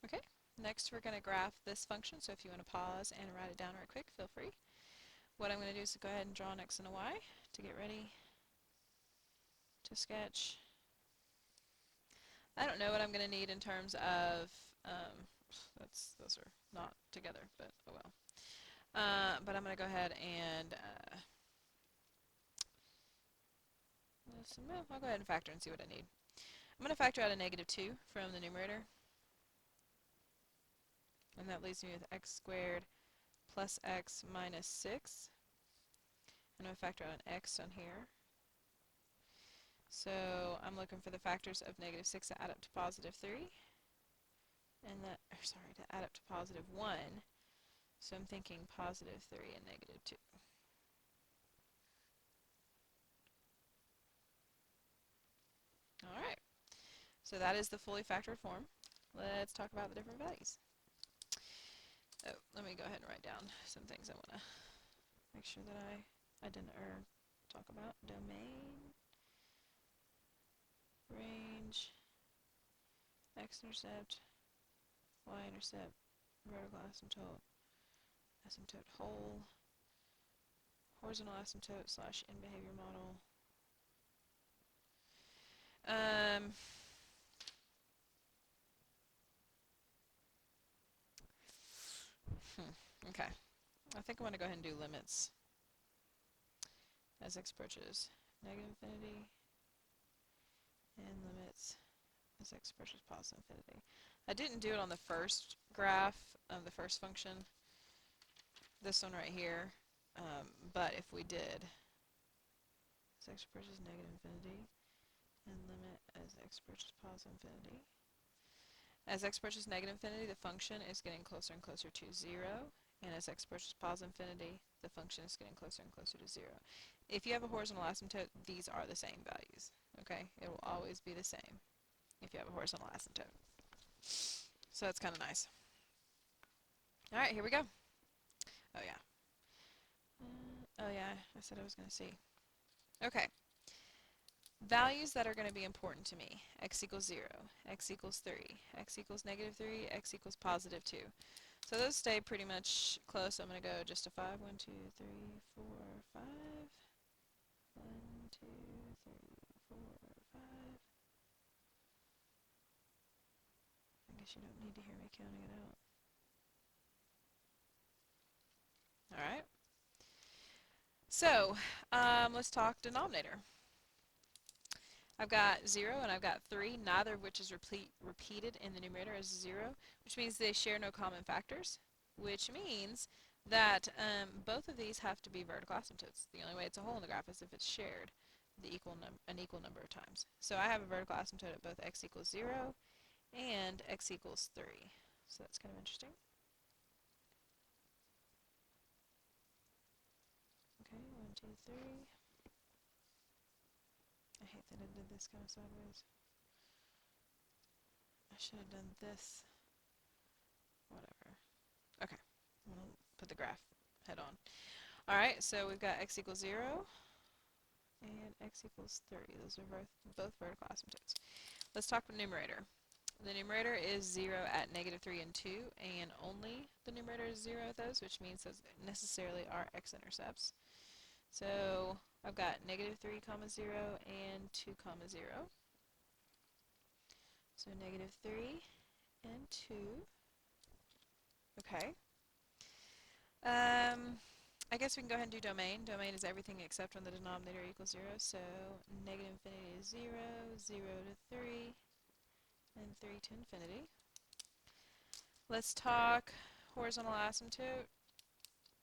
Okay, next we're going to graph this function, so if you want to pause and write it down right quick, feel free. What I'm going to do is go ahead and draw an x and a y to get ready to sketch. I don't know what I'm going to need in terms of, those are not together, but oh well. But I'm going to go ahead and, I'll go ahead and factor and see what I need. I'm going to factor out a -2 from the numerator, and that leaves me with x squared plus x minus 6. I'm going to factor out an x on here. So I'm looking for the factors of -6 to add up to +3, and to add up to +1. So I'm thinking +3 and -2. All right. So that is the fully factored form. Let's talk about the different values. Oh, let me go ahead and write down some things I want to make sure that I didn't talk about. Domain, range, x-intercept, y-intercept, vertical asymptote, asymptote hole, horizontal asymptote slash in behavior model. Okay. I think I want to go ahead and do limits as x approaches -infinity and limits as x approaches +infinity. I didn't do it on the first graph of the first function, this one right here, but if we did, as x approaches -infinity and limit as x approaches +infinity. As x approaches -infinity, the function is getting closer and closer to 0, and as x approaches +infinity, the function is getting closer and closer to 0. If you have a horizontal asymptote, these are the same values. Okay, it will always be the same if you have a horizontal asymptote. So that's kind of nice. All right, here we go. Oh yeah. Oh yeah, I said I was going to see. Okay. Values that are going to be important to me. X equals 0, x equals 3, x equals -3, x equals +2. So those stay pretty much close. So I'm going to go just a 5. 1, 2, 3, 4, 5. 1, 2, 3, 4, 5. I guess you don't need to hear me counting it out. Alright. So, let's talk denominator. I've got 0 and I've got 3, neither of which is repeated in the numerator as 0, which means they share no common factors, which means that both of these have to be vertical asymptotes. The only way it's a hole in the graph is if it's shared an equal number of times. So I have a vertical asymptote at both x equals 0 and x equals 3. So that's kind of interesting. Okay, 1, 2, 3. I hate that I did this kind of sideways. I should have done this. Whatever. Okay, I'm going to put the graph head on. Alright, so we've got x equals 0 and x equals 3. Those are both vertical asymptotes. Let's talk about numerator. The numerator is 0 at -3 and 2, and only the numerator is 0 at those, which means those necessarily are x-intercepts. So I've got -3, 0 and 2, 0. So -3 and 2. Okay. I guess we can go ahead and do domain. Domain is everything except when the denominator equals 0. So -infinity is 0, 0 to 3, and 3 to infinity. Let's talk horizontal asymptote.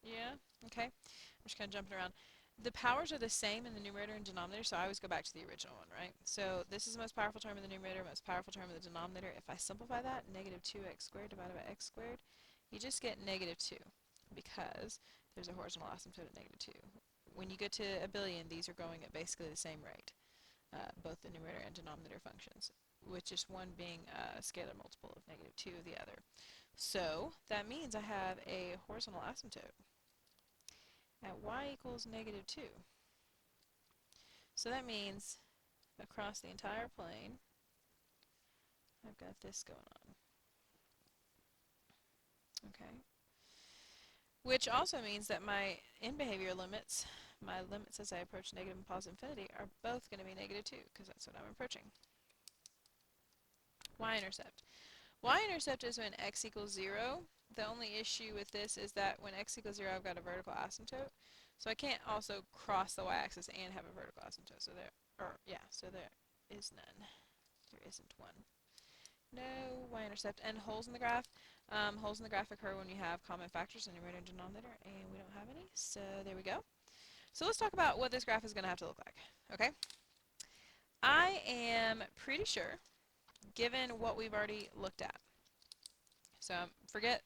Yeah, okay. I'm just kind of jumping around. The powers are the same in the numerator and denominator, so I always go back to the original one, right? So this is the most powerful term in the numerator, most powerful term in the denominator. If I simplify that, -2x squared divided by x squared, you just get -2 because there's a horizontal asymptote at -2. When you get to a billion, these are going at basically the same rate, both the numerator and denominator functions, with just one being a scalar multiple of -2 of the other. So that means I have a horizontal asymptote at y equals -2. So that means across the entire plane, I've got this going on. Okay. Which also means that my end behavior limits, my limits as I approach negative and positive infinity, are both going to be negative too, because that's what I'm approaching. Y-intercept. Y-intercept is when x equals 0. The only issue with this is that when x equals 0, I've got a vertical asymptote. So I can't also cross the y-axis and have a vertical asymptote. So so there is none. There isn't one. No y-intercept. And holes in the graph. Holes in the graph occur when you have common factors in numerator and denominator, and we don't have any. So there we go. So let's talk about what this graph is going to have to look like. Okay? I am pretty sure, given what we've already looked at. So forget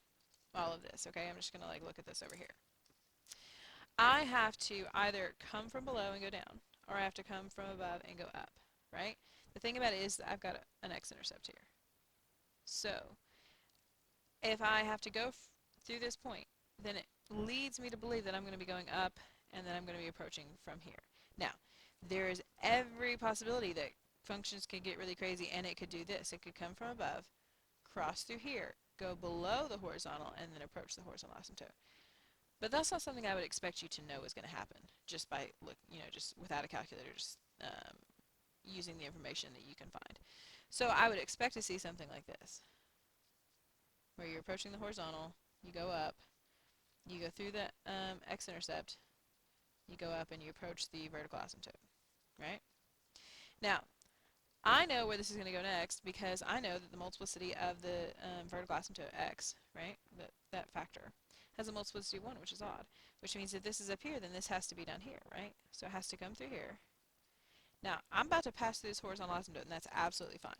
all of this, okay? I'm just going to look at this over here. I have to either come from below and go down, or I have to come from above and go up, right? The thing about it is that I've got an x-intercept here. So if I have to go through this point, then it leads me to believe that I'm going to be going up and then I'm going to be approaching from here. Now, there is every possibility that functions could get really crazy and it could do this. It could come from above, cross through here, go below the horizontal, and then approach the horizontal asymptote. But that's not something I would expect you to know is going to happen just by just without a calculator, just using the information that you can find. So I would expect to see something like this, where you're approaching the horizontal, you go up, you go through the x-intercept, you go up, and you approach the vertical asymptote, right? Now, I know where this is going to go next because I know that the multiplicity of the vertical asymptote x, right, that factor, has a multiplicity of 1, which is odd, which means if this is up here, then this has to be down here, right? So it has to come through here. Now, I'm about to pass through this horizontal asymptote, and that's absolutely fine.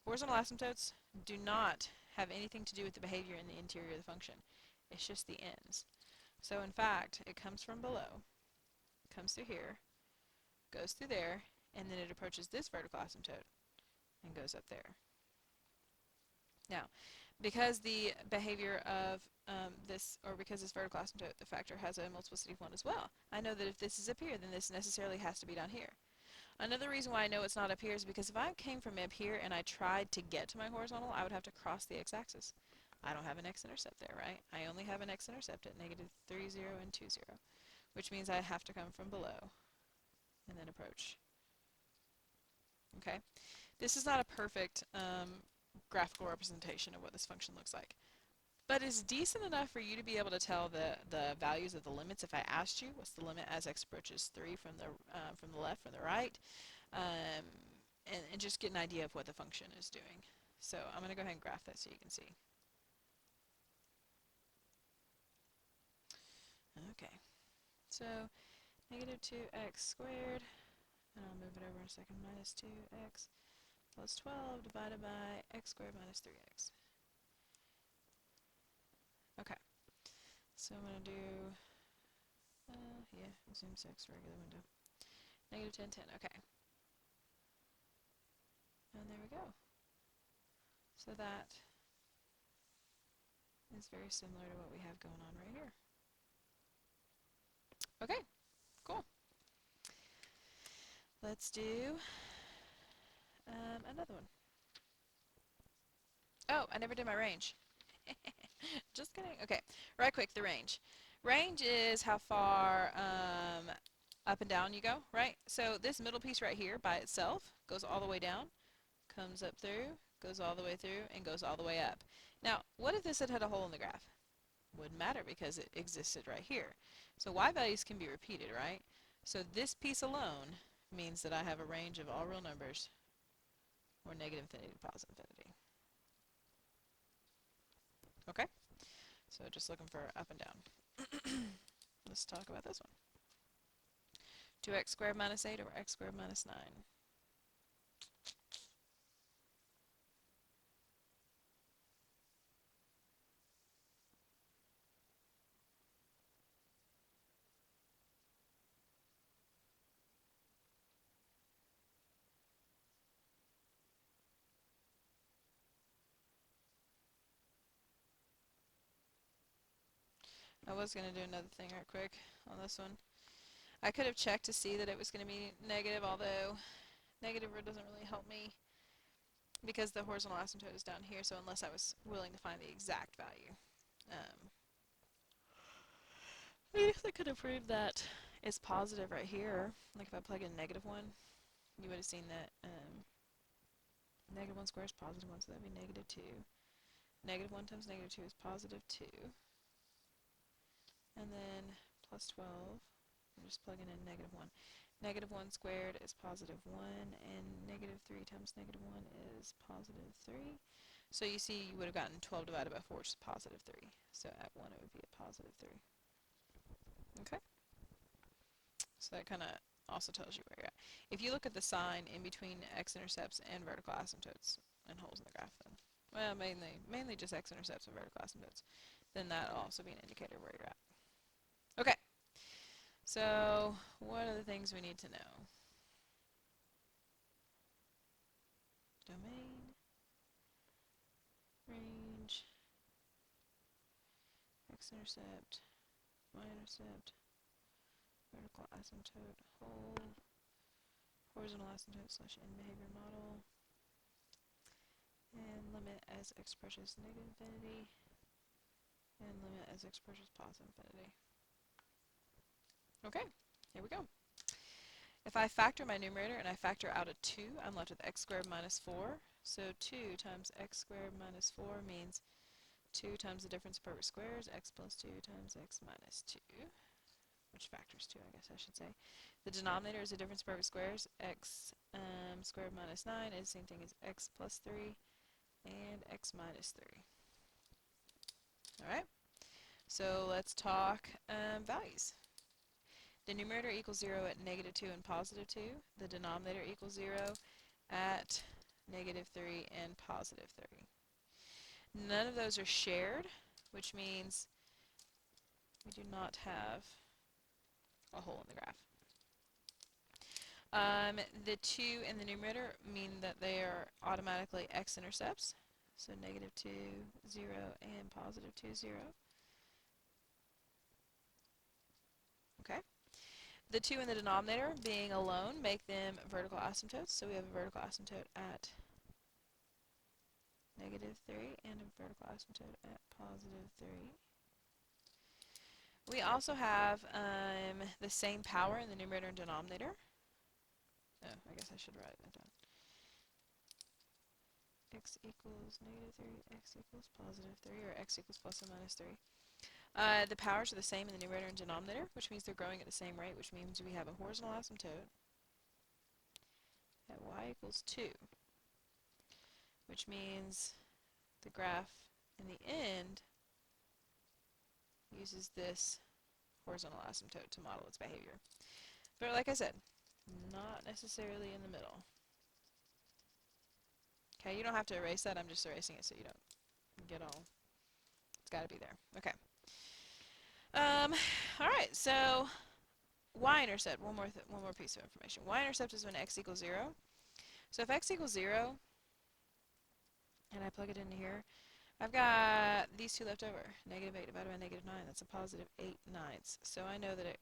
Horizontal asymptotes do not have anything to do with the behavior in the interior of the function. It's just the ends. So in fact, it comes from below, comes through here, goes through there, and then it approaches this vertical asymptote and goes up there. Now, because the behavior of because this vertical asymptote, the factor, has a multiplicity of 1 as well, I know that if this is up here, then this necessarily has to be down here. Another reason why I know it's not up here is because if I came from up here and I tried to get to my horizontal, I would have to cross the x-axis. I don't have an x-intercept there, right? I only have an x-intercept at negative 3, 0, and 2, 0, which means I have to come from below and then approach. Okay? This is not a perfect graphical representation of what this function looks like, but it's decent enough for you to be able to tell the values of the limits if I asked you what's the limit as x approaches 3 from the left, from the right, and just get an idea of what the function is doing. So I'm going to go ahead and graph that so you can see. Okay, so negative 2x squared, and I'll move it over in a second, minus 2x plus 12 divided by x squared minus 3x. Okay, so I'm going to do, zoom 6, regular window. Negative 10, 10, okay. And there we go. So that is very similar to what we have going on right here. Okay, cool. Let's do another one. Oh, I never did my range. Just kidding. Okay, right quick, the range. Range is how far up and down you go, right? So this middle piece right here by itself goes all the way down, comes up through, goes all the way through, and goes all the way up. Now, what if this had a hole in the graph? Wouldn't matter because it existed right here. So y values can be repeated, right? So this piece alone means that I have a range of all real numbers, or negative infinity to positive infinity. Okay? So just looking for up and down. Let's talk about this one. 2x squared minus 8 over x squared minus 9. I was going to do another thing right quick on this one. I could have checked to see that it was going to be negative, although negative doesn't really help me because the horizontal asymptote is down here, so unless I was willing to find the exact value. Um, I guess I could have proved that it's positive right here. Like if I plug in -1, you would have seen that -1 squared is +1, so that would be -2. -1 times -2 is +2. And then plus 12, I'm just plugging in -1. -1 squared is +1, and -3 times -1 is +3. So you see you would have gotten 12 divided by 4, which is +3. So at 1 it would be a +3. Okay? So that kind of also tells you where you're at. If you look at the sign in between x-intercepts and vertical asymptotes and holes in the graph, then, well, mainly just x-intercepts and vertical asymptotes, then that'll also be an indicator where you're at. Okay, so what are the things we need to know? Domain, range, x-intercept, y-intercept, vertical asymptote, hole, horizontal asymptote slash end behavior model, and limit as x approaches -infinity, and limit as x approaches +infinity. Okay, here we go. If I factor my numerator and I factor out a 2, I'm left with x squared minus 4. So 2 times x squared minus 4 means 2 times the difference of perfect squares, x plus 2 times x minus 2, which factors 2, I guess I should say. The denominator is the difference of perfect squares. X squared minus 9 is the same thing as x plus 3 and x minus 3. Alright, so let's talk values. The numerator equals 0 at -2 and +2. The denominator equals 0 at -3 and +3. None of those are shared, which means we do not have a hole in the graph. The 2 in the numerator mean that they are automatically x-intercepts, so -2, 0, and +2, 0. Okay. The 2 in the denominator, being alone, make them vertical asymptotes, so we have a vertical asymptote at -3 and a vertical asymptote at +3. We also have the same power in the numerator and denominator. Oh, I guess I should write that down. X equals -3, x equals +3, or x equals plus or minus 3. The powers are the same in the numerator and denominator, which means they're growing at the same rate, which means we have a horizontal asymptote at y equals 2, which means the graph in the end uses this horizontal asymptote to model its behavior. But like I said, not necessarily in the middle. Okay, you don't have to erase that, I'm just erasing it so you don't get all, it's got to be there. Okay. Alright, so y-intercept, one more piece of information. Y-intercept is when x equals 0. So if x equals 0, and I plug it into here, I've got these two left over. -8 divided by -9, that's a +8/9. So I know that it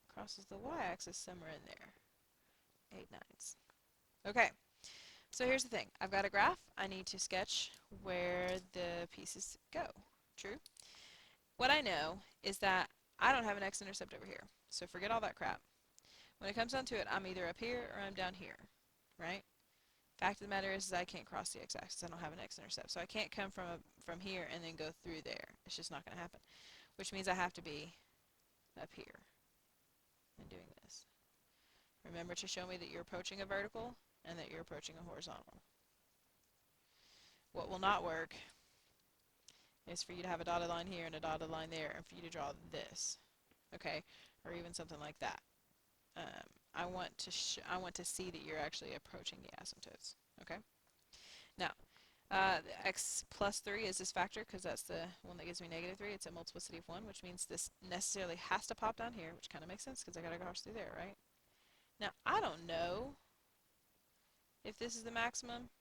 crosses the y-axis somewhere in there. 8/9. Okay, so here's the thing. I've got a graph. I need to sketch where the pieces go. True? What I know is that I don't have an x-intercept over here. So forget all that crap. When it comes down to it, I'm either up here or I'm down here, right? Fact of the matter is I can't cross the x-axis. I don't have an x-intercept. So I can't come from here and then go through there. It's just not going to happen. Which means I have to be up here and doing this. Remember to show me that you're approaching a vertical and that you're approaching a horizontal. What will not work is for you to have a dotted line here and a dotted line there and for you to draw this, okay, or even something like that. I want to see that you're actually approaching the asymptotes, okay? Now, the x plus 3 is this factor because that's the one that gives me -3. It's a multiplicity of 1, which means this necessarily has to pop down here, which kind of makes sense because I got to cross through there, right? Now, I don't know if this is the maximum.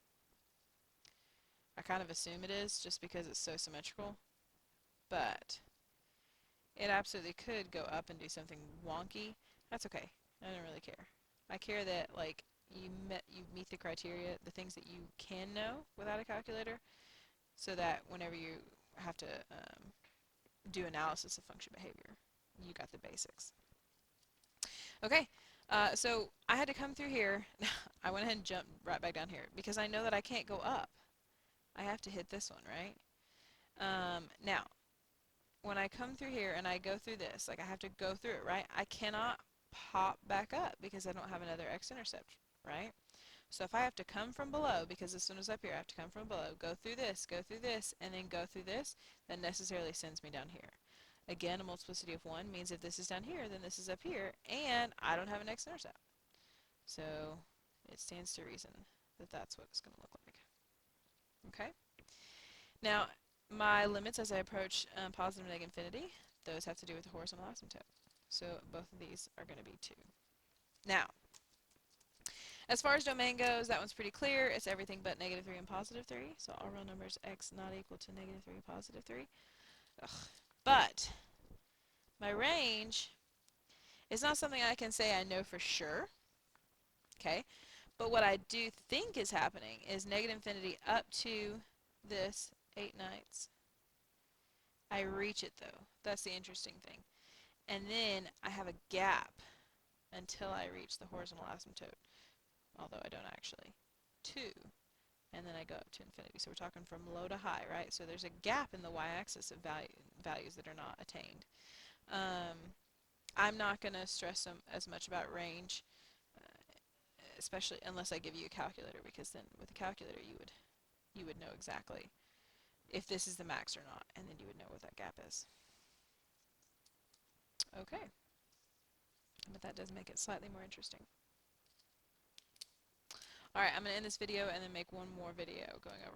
I kind of assume it is just because it's so symmetrical, but it absolutely could go up and do something wonky. That's okay. I don't really care. I care that like you meet the criteria, the things that you can know without a calculator, so that whenever you have to do analysis of function behavior. You got the basics. Okay, so I had to come through here. I went ahead and jumped right back down here because I know that I can't go up. I have to hit this one, right? Now, when I come through here and I go through this, like I have to go through it, right? I cannot pop back up because I don't have another x-intercept, right? So if I have to come from below, because as soon as up here I have to come from below, go through this, and then go through this, that necessarily sends me down here. Again, a multiplicity of 1 means if this is down here, then this is up here, and I don't have an x-intercept. So it stands to reason that that's what it's going to look like. Okay? Now, my limits as I approach positive and negative infinity, those have to do with the horizontal asymptote. So both of these are going to be 2. Now, as far as domain goes, that one's pretty clear. It's everything but negative 3 and positive 3. So all real numbers x not equal to negative 3 and positive 3. Ugh. But my range is not something I can say I know for sure. Okay? But what I do think is happening is negative infinity up to this 8/9. I reach it though. That's the interesting thing. And then I have a gap until I reach the horizontal asymptote, although I don't actually. 2. And then I go up to infinity. So we're talking from low to high, right? So there's a gap in the y-axis of values that are not attained. I'm not going to stress as much about range, especially unless I give you a calculator, because then with a calculator you would know exactly if this is the max or not, and then you would know what that gap is. Okay, but that does make it slightly more interesting. Alright, I'm going to end this video and then make one more video going over